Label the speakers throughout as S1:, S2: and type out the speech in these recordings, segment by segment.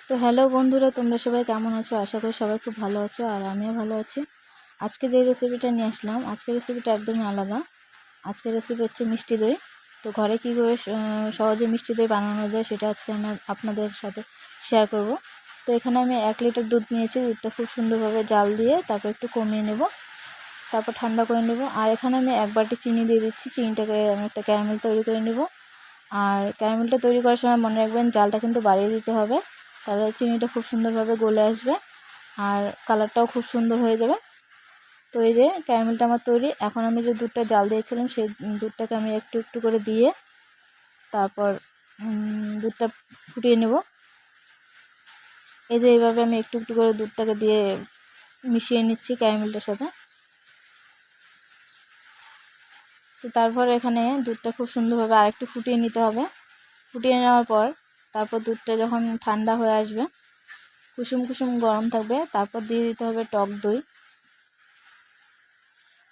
S1: তো হ্যালো বন্ধুরা, তোমরা সবাই কেমন আছো? আশা করি সবাই খুব ভালো আছো, আর আমিও ভালো আছি। আজকে যে রেসিপিটা নিয়ে আসলাম, আজকের রেসিপিটা একদমই আলাদা। আজকের রেসিপি হচ্ছে মিষ্টি দই। তো ঘরে কী করে সহজে মিষ্টি দই বানানো যায় সেটা আজকে আমি আপনাদের সাথে শেয়ার করব। তো এখানে আমি 1 লিটার দুধ নিয়েছি। দুধটা খুব সুন্দরভাবে জাল দিয়ে তারপর একটু কমিয়ে নেব, তারপর ঠান্ডা করে নেব। আর এখানে আমি 1 বাটি চিনি দিয়ে দিচ্ছি। চিনিটাকে আমি একটা ক্যারামেল তৈরি করে নেব। আর ক্যারামেলটা তৈরি করার সময় মনে রাখবেন জালটা কিন্তু বাড়িয়ে দিতে হবে, তাহলে চিনিটা খুব সুন্দরভাবে গলে আসবে আর কালারটাও খুব সুন্দর হয়ে যাবে। তো এই যে ক্যারামেলটা আমার তৈরি। এখন আমি যে দুধটা জাল দিয়েছিলাম সেই দুধটাকে আমি একটু একটু করে দিয়ে তারপর দুধটা ফুটিয়ে নেব। এই যে এইভাবে আমি একটু একটু করে দুধটাকে দিয়ে মিশিয়ে নিচ্ছি ক্যারামেলটার সাথে। তো তারপর এখানে দুধটা খুব সুন্দরভাবে আরেকটু ফুটিয়ে নিতে হবে। ফুটিয়ে নেওয়ার পর তারপর দুধটা যখন ঠান্ডা হয়ে আসবে, কুসুম কুসুম গরম থাকবে, তারপর দিয়ে দিতে হবে টক দই।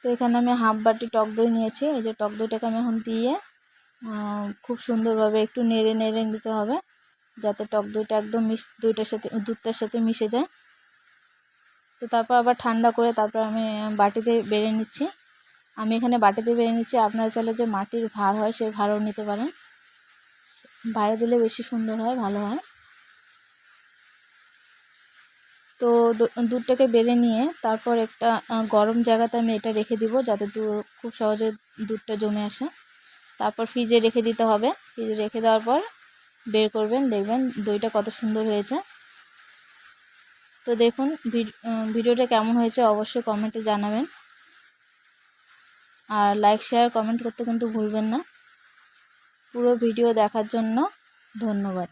S1: তো এখানে আমি হাফ বাটি টক দই নিয়েছি। এই যে টক দইটাকে আমি এখন দিয়ে খুব সুন্দরভাবে একটু নেড়ে নেড়ে নিতে হবে, যাতে টক দইটা একদম দুধটার সাথে মিশে যায়। তো তারপর আবার ঠান্ডা করে তারপর আমি বাটিতে বেড়ে নিচ্ছি। আমি এখানে বাটিতে বেড়ে নিচ্ছি। আপনারা চাইলে যে মাটির ভাঁড় হয় সেই ভাঁড়ও নিতে পারেন, ভাঁড়ে দিলে বেশি সুন্দর হয়, ভালো হয়। তো দুধটাকে বেড়ে নিয়ে তারপর একটা গরম জায়গাতে আমি এটা রেখে দিব, যাতে খুব সহজে দুধটা জমে আসে। তারপর ফ্রিজে রেখে দিতে হবে। ফ্রিজে রেখে দেওয়ার পর বের করবেন, দেখবেন দইটা কত সুন্দর হয়েছে। তো দেখুন ভিডিওটা কেমন হয়েছে অবশ্যই কমেন্টে জানাবেন, আর লাইক শেয়ার কমেন্ট করতে কিন্তু ভুলবেন না। পুরো ভিডিও দেখার জন্য ধন্যবাদ।